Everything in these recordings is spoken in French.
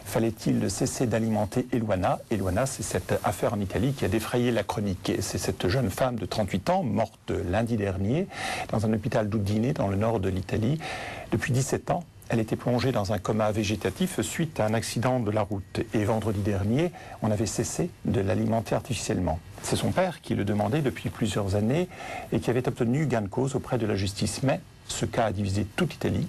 Fallait-il cesser d'alimenter Eluana? Eluana, c'est cette affaire en Italie qui a défrayé la chronique. C'est cette jeune femme de 38 ans, morte lundi dernier, dans un hôpital d'Udine, dans le nord de l'Italie. Depuis 17 ans, elle était plongée dans un coma végétatif suite à un accident de la route. Et vendredi dernier, on avait cessé de l'alimenter artificiellement. C'est son père qui le demandait depuis plusieurs années et qui avait obtenu gain de cause auprès de la justice. Mais ce cas a divisé toute l'Italie.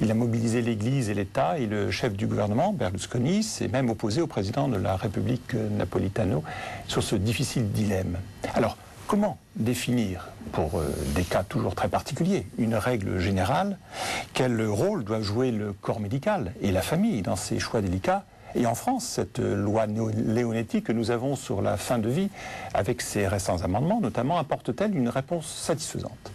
Il a mobilisé l'Église et l'État, et le chef du gouvernement, Berlusconi, s'est même opposé au président de la République, Napolitano, sur ce difficile dilemme. Alors, comment définir, pour des cas toujours très particuliers, une règle générale? Quel rôle doit jouer le corps médical et la famille dans ces choix délicats? Et en France, cette loi Leonetti que nous avons sur la fin de vie, avec ses récents amendements notamment, apporte-t-elle une réponse satisfaisante?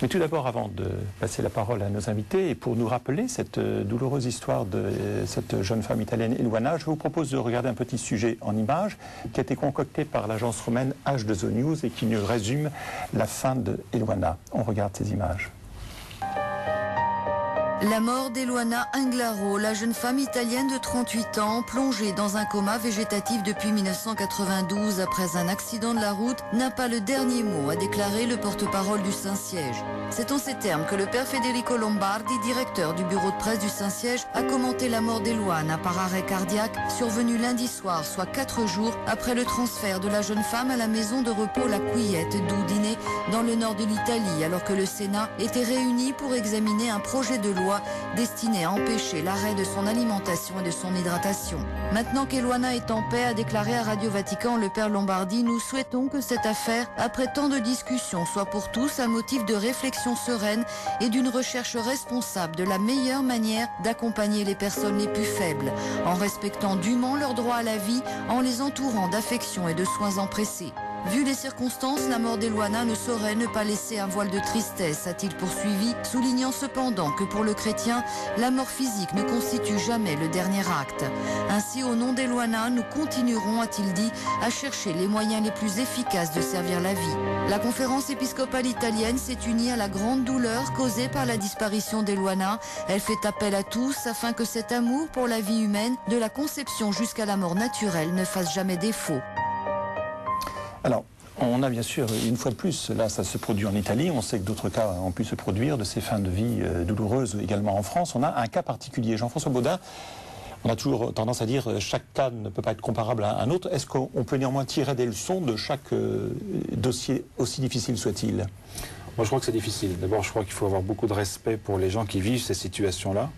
Mais tout d'abord, avant de passer la parole à nos invités, et pour nous rappeler cette douloureuse histoire de cette jeune femme italienne, Eluana, je vous propose de regarder un petit sujet en images qui a été concocté par l'agence romaine H2O News et qui nous résume la fin de Eluana. On regarde ces images. La mort d'Eluana Englaro, la jeune femme italienne de 38 ans, plongée dans un coma végétatif depuis 1992 après un accident de la route, n'a pas le dernier mot, a déclaré le porte-parole du Saint-Siège. C'est en ces termes que le père Federico Lombardi, directeur du bureau de presse du Saint-Siège, a commenté la mort d'Eluana par arrêt cardiaque, survenu lundi soir, soit 4 jours après le transfert de la jeune femme à la maison de repos La Quillette d'Udine, dans le nord de l'Italie, alors que le Sénat était réuni pour examiner un projet de loi destiné à empêcher l'arrêt de son alimentation et de son hydratation. Maintenant qu'Eluana est en paix, a déclaré à Radio Vatican le père Lombardi, nous souhaitons que cette affaire, après tant de discussions, soit pour tous un motif de réflexion sereine et d'une recherche responsable de la meilleure manière d'accompagner les personnes les plus faibles, en respectant dûment leur droit à la vie, en les entourant d'affection et de soins empressés. Vu les circonstances, la mort d'Eluana ne saurait ne pas laisser un voile de tristesse, a-t-il poursuivi, soulignant cependant que pour le chrétien, la mort physique ne constitue jamais le dernier acte. Ainsi, au nom d'Eluana, nous continuerons, a-t-il dit, à chercher les moyens les plus efficaces de servir la vie. La conférence épiscopale italienne s'est unie à la grande douleur causée par la disparition d'Eluana. Elle fait appel à tous afin que cet amour pour la vie humaine, de la conception jusqu'à la mort naturelle, ne fasse jamais défaut. Alors, on a bien sûr, une fois de plus, là ça se produit en Italie, on sait que d'autres cas ont pu se produire de ces fins de vie douloureuses également en France. On a un cas particulier. Jean-François Baudin, on a toujours tendance à dire chaque cas ne peut pas être comparable à un autre. Est-ce qu'on peut néanmoins tirer des leçons de chaque dossier, aussi difficile soit-il? Moi, je crois que c'est difficile. D'abord, je crois qu'il faut avoir beaucoup de respect pour les gens qui vivent ces situations-là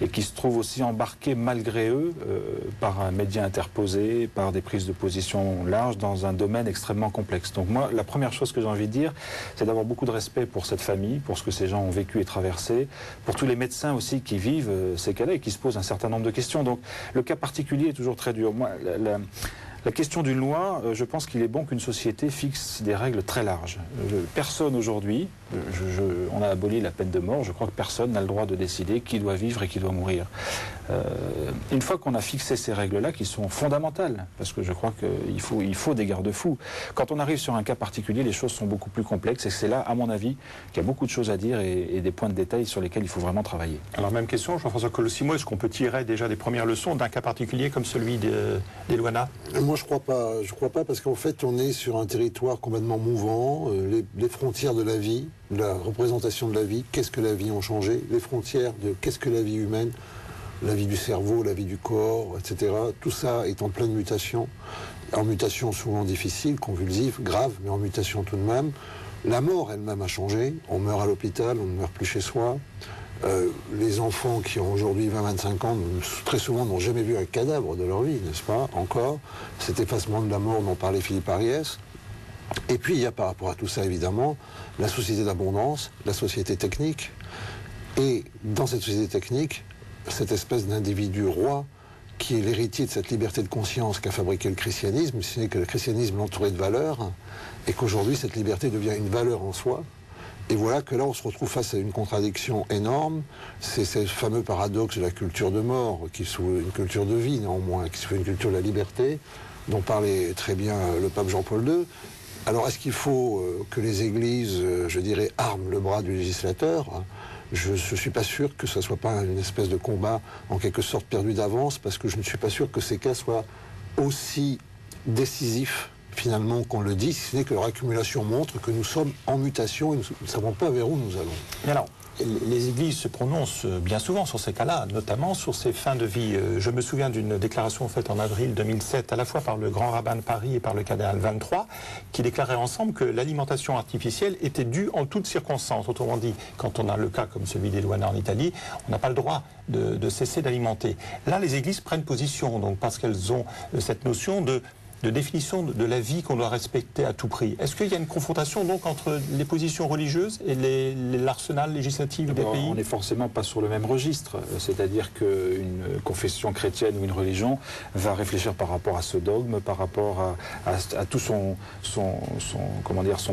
et qui se trouvent aussi embarqués, malgré eux, par un média interposé, par des prises de position larges dans un domaine extrêmement complexe. Donc moi, la première chose que j'ai envie de dire, c'est d'avoir beaucoup de respect pour cette famille, pour ce que ces gens ont vécu et traversé, pour tous les médecins aussi qui vivent ces cas-là et qui se posent un certain nombre de questions. Donc le cas particulier est toujours très dur. Moi, la question d'une loi, je pense qu'il est bon qu'une société fixe des règles très larges. Personne aujourd'hui, on a aboli la peine de mort, je crois que personne n'a le droit de décider qui doit vivre et qui doit mourir. Une fois qu'on a fixé ces règles-là, qui sont fondamentales, parce que je crois qu'il faut des garde-fous, quand on arrive sur un cas particulier, les choses sont beaucoup plus complexes, et c'est là, à mon avis, qu'il y a beaucoup de choses à dire et des points de détail sur lesquels il faut vraiment travailler. Alors même question, Jean-François Colosimo, est-ce qu'on peut tirer déjà des premières leçons d'un cas particulier comme celui d'Eluana? Moi, je crois pas. Je crois pas parce qu'en fait, on est sur un territoire complètement mouvant. Les frontières de la vie, la représentation de la vie, qu'est-ce que la vie ont changé. Les frontières de qu'est-ce que la vie humaine, la vie du cerveau, la vie du corps, etc. Tout ça est en pleine mutation. En mutation souvent difficile, convulsive, grave, mais en mutation tout de même. La mort elle-même a changé. On meurt à l'hôpital, on ne meurt plus chez soi. Les enfants qui ont aujourd'hui 20-25 ans, très souvent n'ont jamais vu un cadavre de leur vie, n'est-ce pas, encore. Cet effacement de la mort dont parlait Philippe Ariès. Et puis il y a par rapport à tout ça, évidemment, la société d'abondance, la société technique. Et dans cette société technique, cette espèce d'individu roi qui est l'héritier de cette liberté de conscience qu'a fabriqué le christianisme, si ce n'est que le christianisme l'entourait de valeurs, et qu'aujourd'hui cette liberté devient une valeur en soi. Et voilà que là, on se retrouve face à une contradiction énorme. C'est ce fameux paradoxe de la culture de mort, qui est une culture de vie néanmoins, qui se fait une culture de la liberté, dont parlait très bien le pape Jean-Paul II. Alors, est-ce qu'il faut que les églises, je dirais, arment le bras du législateur? Je ne suis pas sûr que ce ne soit pas une espèce de combat en quelque sorte perdu d'avance, parce que je ne suis pas sûr que ces cas soient aussi décisifs finalement qu'on le dit, si ce n'est que leur accumulation montre que nous sommes en mutation et nous ne savons pas vers où nous allons. Mais alors, les églises se prononcent bien souvent sur ces cas-là, notamment sur ces fins de vie. Je me souviens d'une déclaration faite en avril 2007, à la fois par le grand rabbin de Paris et par le cardinal 23, qui déclaraient ensemble que l'alimentation artificielle était due en toutes circonstances. Autrement dit, quand on a le cas comme celui d'Eluana en Italie, on n'a pas le droit de cesser d'alimenter. Là, les églises prennent position, donc, parce qu'elles ont cette notion de définition de la vie qu'on doit respecter à tout prix. Est-ce qu'il y a une confrontation donc entre les positions religieuses et l'arsenal législatif des pays? On n'est forcément pas sur le même registre. C'est-à-dire qu'une confession chrétienne ou une religion va réfléchir par rapport à ce dogme, par rapport à tout son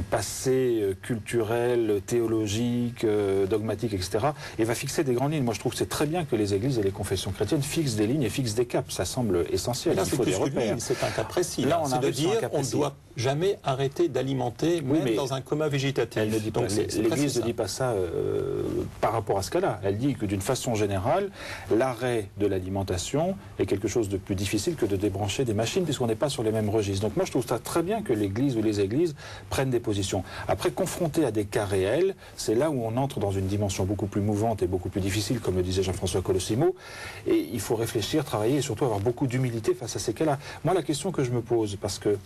passé culturel, théologique, dogmatique, etc. Et va fixer des grandes lignes. Moi, je trouve que c'est très bien que les églises et les confessions chrétiennes fixent des lignes et fixent des caps. Ça semble essentiel. Là, il faut des repères. C'est un cas précis. Là, c'est de dire qu'on ne doit jamais arrêter d'alimenter, même dans un coma végétatif. L'Église ne dit pas ça par rapport à ce cas-là. Elle dit que d'une façon générale, l'arrêt de l'alimentation est quelque chose de plus difficile que de débrancher des machines, puisqu'on n'est pas sur les mêmes registres. Donc moi, je trouve ça très bien que l'Église ou les églises prennent des positions. Après, confronté à des cas réels, c'est là où on entre dans une dimension beaucoup plus mouvante et beaucoup plus difficile, comme le disait Jean-François Colosimo. Et il faut réfléchir, travailler et surtout avoir beaucoup d'humilité face à ces cas-là. Moi, la question que je me pose, parce que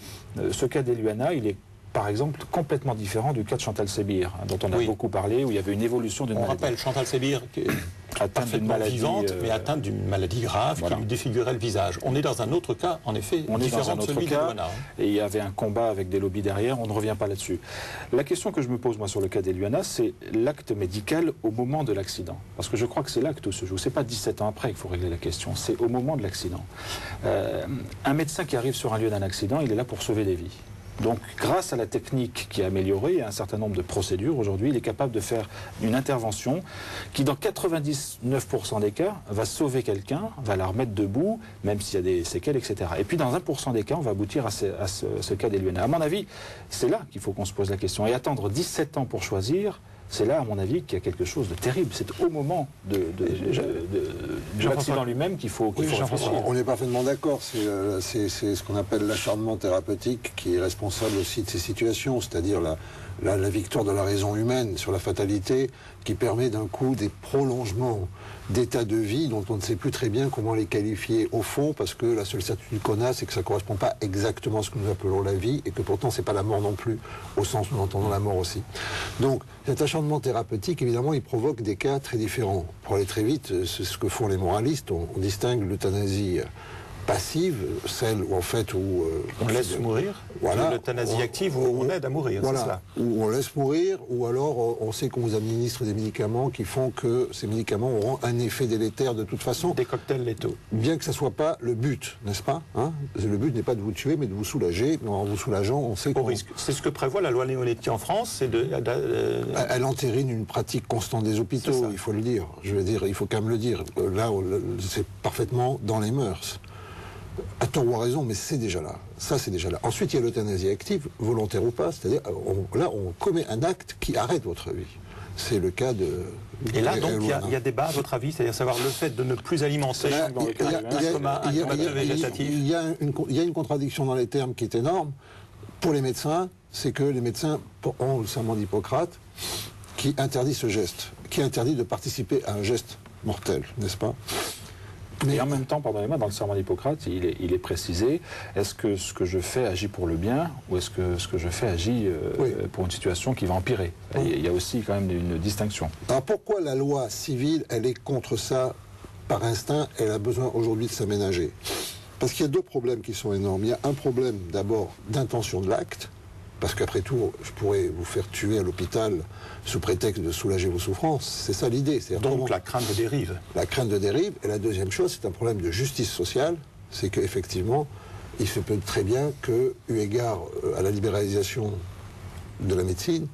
ce cas d'Eluana, il est par exemple complètement différent du cas de Chantal Sébir, dont on a beaucoup parlé, où il y avait une évolution d'une maladie. On rappelle Chantal Sébir, qui est parfaitement vivante, mais atteinte d'une maladie grave qui lui défigurait le visage. On est dans un autre cas, en effet, différent de celui d'Eluana. Et il y avait un combat avec des lobbies derrière, on ne revient pas là-dessus. La question que je me pose, moi, sur le cas d'Eluana, c'est l'acte médical au moment de l'accident. Parce que je crois que c'est là que tout se joue. C'est pas 17 ans après qu'il faut régler la question, c'est au moment de l'accident. Un médecin qui arrive sur un lieu d'un accident, il est là pour sauver des vies. Donc, grâce à la technique qui est améliorée et à un certain nombre de procédures, aujourd'hui, il est capable de faire une intervention qui, dans 99% des cas, va sauver quelqu'un, va la remettre debout, même s'il y a des séquelles, etc. Et puis, dans 1% des cas, on va aboutir à ce cas d'Eluana. À mon avis, c'est là qu'il faut qu'on se pose la question. Et attendre 17 ans pour choisir, c'est là, à mon avis, qu'il y a quelque chose de terrible. C'est au moment de l'accident lui-même qu'il faut réfléchir. On est parfaitement d'accord. C'est ce qu'on appelle l'acharnement thérapeutique qui est responsable aussi de ces situations, c'est-à-dire la victoire de la raison humaine sur la fatalité qui permet d'un coup des prolongements d'états de vie dont on ne sait plus très bien comment les qualifier au fond, parce que la seule certitude qu'on a, c'est que ça ne correspond pas exactement à ce que nous appelons la vie, et que pourtant c'est pas la mort non plus, au sens où nous entendons la mort aussi. Donc cet acharnement thérapeutique, évidemment, il provoque des cas très différents. Pour aller très vite, c'est ce que font les moralistes, on distingue l'euthanasie passive, celle où en fait où on laisse mourir, voilà, l'euthanasie active où on aide à mourir, voilà, c'est cela. Où on laisse mourir, ou alors on sait qu'on vous administre des médicaments qui font que ces médicaments auront un effet délétère de toute façon. Des cocktails létaux. Bien que ça ne soit pas le but, n'est-ce pas, hein? Le but n'est pas de vous tuer, mais de vous soulager. Mais en vous soulageant, on sait qu'on risque. C'est ce que prévoit la loi Leonetti en France, c'est Elle entérine une pratique constante des hôpitaux, il faut le dire. Je veux dire, il faut quand même le dire. Là, c'est parfaitement dans les mœurs. À tort ou à raison, mais c'est déjà là. Ça, c'est déjà là. Ensuite, il y a l'euthanasie active, volontaire ou pas, c'est-à-dire, là, on commet un acte qui arrête votre vie. C'est le cas de... Et là, donc, il y a débat, à votre avis, c'est-à-dire savoir le fait de ne plus alimenter dans le cas d'un coma végétatif. Il y a une contradiction dans les termes qui est énorme. Pour les médecins, c'est que les médecins ont le serment d'Hippocrate qui interdit ce geste, qui interdit de participer à un geste mortel, n'est-ce pas ? Mais en même temps, pardonnez-moi, dans le serment d'Hippocrate, il est précisé, est-ce que ce que je fais agit pour le bien ou est-ce que ce que je fais agit pour une situation qui va empirer? Il y a aussi quand même une distinction. Alors pourquoi la loi civile, elle est contre ça par instinct? Elle a besoin aujourd'hui de s'aménager. Parce qu'il y a deux problèmes qui sont énormes. Il y a un problème d'abord d'intention de l'acte, parce qu'après tout, je pourrais vous faire tuer à l'hôpital sous prétexte de soulager vos souffrances. C'est ça l'idée. Donc la crainte de dérive. La crainte de dérive. Et la deuxième chose, c'est un problème de justice sociale. C'est qu'effectivement, il se peut très bien que, eu égard à la libéralisation de la médecine,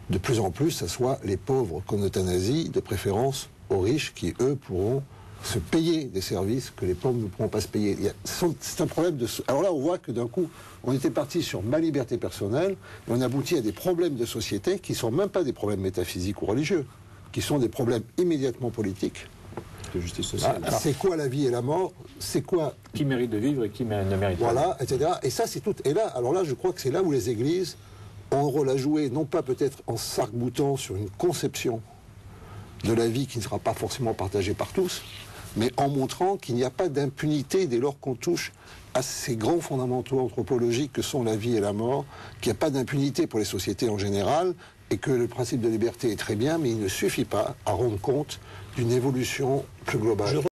de plus en plus, ça soit les pauvres qu'on euthanasie, de préférence aux riches qui, eux, pourront se payer des services que les pauvres ne pourront pas se payer. C'est un problème de... Alors là, on voit que d'un coup, on était parti sur ma liberté personnelle, et on aboutit à des problèmes de société qui ne sont même pas des problèmes métaphysiques ou religieux, qui sont des problèmes immédiatement politiques. De justice sociale. C'est quoi la vie et la mort? C'est quoi... Qui mérite de vivre et qui ne mérite pas. Voilà, etc. Et ça, c'est tout. Et là, alors là, je crois que c'est là où les églises ont un rôle à jouer, non pas peut-être en s'arc-boutant sur une conception de la vie qui ne sera pas forcément partagée par tous, mais en montrant qu'il n'y a pas d'impunité dès lors qu'on touche à ces grands fondamentaux anthropologiques que sont la vie et la mort, qu'il n'y a pas d'impunité pour les sociétés en général, et que le principe de liberté est très bien, mais il ne suffit pas à rendre compte d'une évolution plus globale.